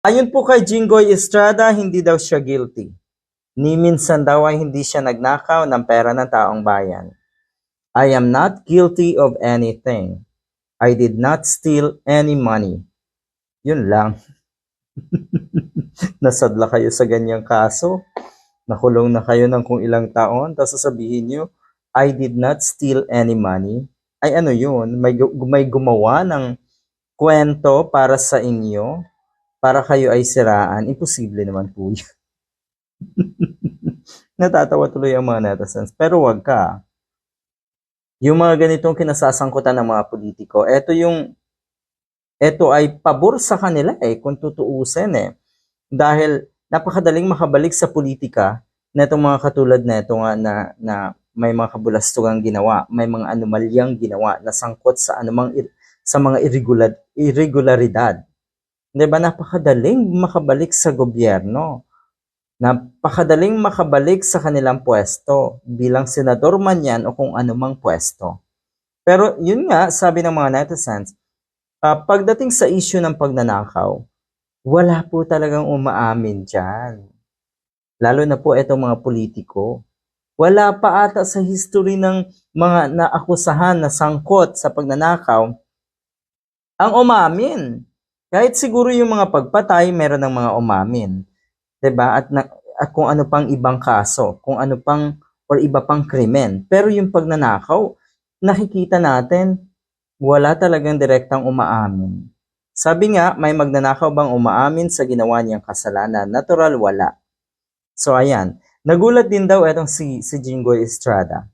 Ayon po kay Jinggoy Estrada, hindi daw siya guilty. Ni minsan daw ay hindi siya nagnakaw ng pera ng taong bayan. I am not guilty of anything. I did not steal any money. Yun lang. Nasadla kayo sa ganyang kaso. Nakulong na kayo ng kung ilang taon. Tapos sasabihin nyo, I did not steal any money. Ay ano yun? May gumawa ng kwento para sa inyo para kayo ay siraan. Imposible naman po yun. Natatawa tuloy ang mga netizens. Pero wag ka. Yung mga ganitong kinasasangkutan ng mga politiko, ito ay pabor sa kanila kung tutuusin Dahil napakadaling makabalik sa politika na itong mga katulad na ito nga na may mga kabulastugang ginawa, may mga anomalyang ginawa na sangkot sa sa mga irregularidad. 'Di ba? Napakadaling makabalik sa gobyerno. Napakadaling makabalik sa kanilang pwesto bilang senador man yan o kung anumang pwesto. Pero yun nga, sabi ng mga netizens, pagdating sa issue ng pagnanakaw, wala po talagang umaamin dyan. Lalo na po itong mga politiko. Wala pa ata sa history ng mga naakusahan na sangkot sa pagnanakaw ang umamin. Kahit siguro yung mga pagpatay, meron ng mga umamin. 'Di ba? At kung ano pang ibang kaso, kung ano pang or iba pang krimen. Pero yung pagnanakaw, nakikita natin wala talagang direktang umaamin. Sabi nga, may magnanakaw bang umaamin sa ginawa niyang kasalanan? Natural, wala. So ayan, nagulat din daw itong si Jinggoy Estrada.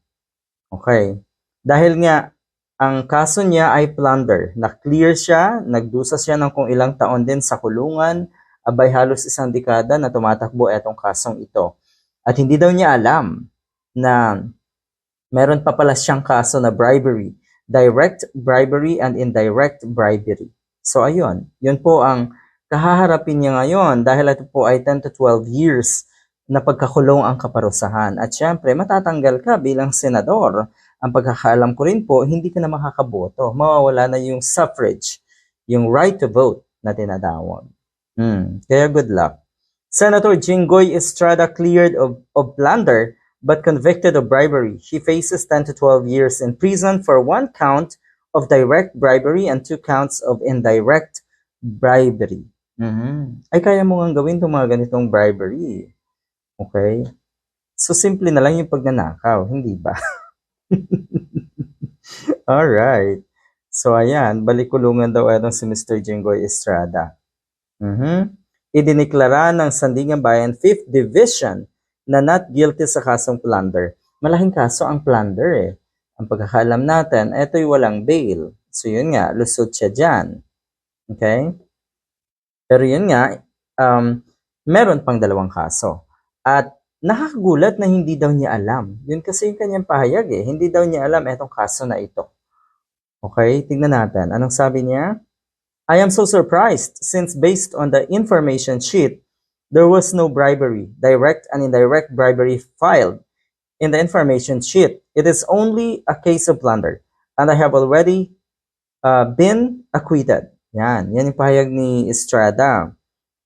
Okay. Dahil nga ang kaso niya ay plunder. Na-clear siya, nagdusa siya ng kung ilang taon din sa kulungan, abay halos isang dekada na tumatakbo itong kasong ito. At hindi daw niya alam na meron pa pala siyang kaso na bribery, direct bribery and indirect bribery. So ayun, yun po ang kahaharapin niya ngayon dahil ito po ay 10 to 12 years na pagkakulong ang kaparusahan. At syempre, matatanggal ka bilang senador. Ang pagkakaalam ko rin po, hindi ka na makakaboto. Mawawala na yung suffrage, yung right to vote na tinatawag. Kaya good luck. Senator Jinggoy Estrada cleared of plunder but convicted of bribery. He faces 10 to 12 years in prison for 1 count of direct bribery and 2 counts of indirect bribery. Ay kaya mo nga gawin itong mga ganitong bribery. Okay? So simple na lang yung pagnanakaw, hindi ba? Alright. So ayan, balikulungan daw itong si Mr. Jinggoy Estrada. Idiniklara ng Sandigan Bayan 5th Division na not guilty sa kasong plunder. Malaking kaso ang plunder Ang pagkakaalam natin, ito'y walang bail. So yun nga, lusot siya dyan. Okay? Pero yun nga, meron pang 2 kaso. At nakakagulat na hindi daw niya alam. Yun kasi yung kanyang pahayag Hindi daw niya alam itong kaso na ito. Okay? Tingnan natin. Anong sabi niya? I am so surprised since based on the information sheet, there was no bribery, direct and indirect bribery filed in the information sheet. It is only a case of plunder and I have already been acquitted. Yan yung pahayag ni Estrada.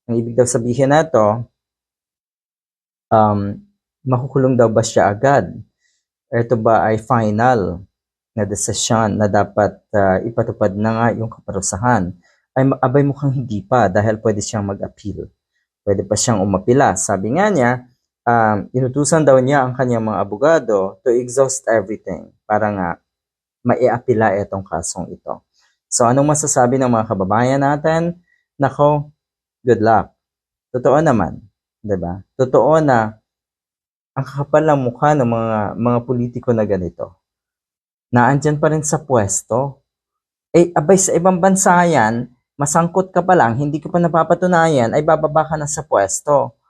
Ang ibig daw sabihin na ito, makukulong daw ba siya agad? Ito ba ay final na desisyon na dapat ipatupad na nga yung kaparusahan? Ay abay mukhang hindi pa dahil pwede siyang mag-appeal. Pwede pa siyang umapila. Sabi nga niya, inutusan daw niya ang kanyang mga abogado to exhaust everything para nga maiapila itong kasong ito. So anong masasabi ng mga kababayan natin? Nako, good luck. Totoo naman, 'di ba? Totoo na ang kakapal ng mukha ng mga politiko na ganito. Naandyan pa rin sa pwesto. Abay sa ibang bansa yan, masangkot ka pa lang, hindi ka pa napapatunayan, ay bababa ka na sa pwesto.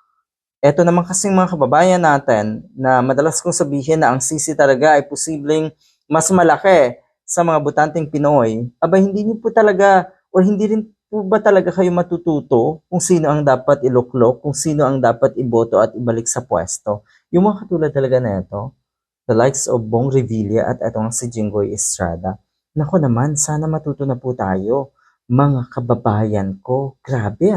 Ito naman kasing mga kababayan natin na madalas kong sabihin na ang sisi talaga ay posibleng mas malaki sa mga butanteng Pinoy, abay hindi niyo po talaga o hindi rin po ba talaga kayo matututo kung sino ang dapat iluklok, kung sino ang dapat iboto at ibalik sa pwesto. Yung mga katulad talaga na ito, the likes of Bong Revilla at itong si Jinggoy Estrada. Nako naman, sana matuto na po tayo, mga kababayan ko. Grabe,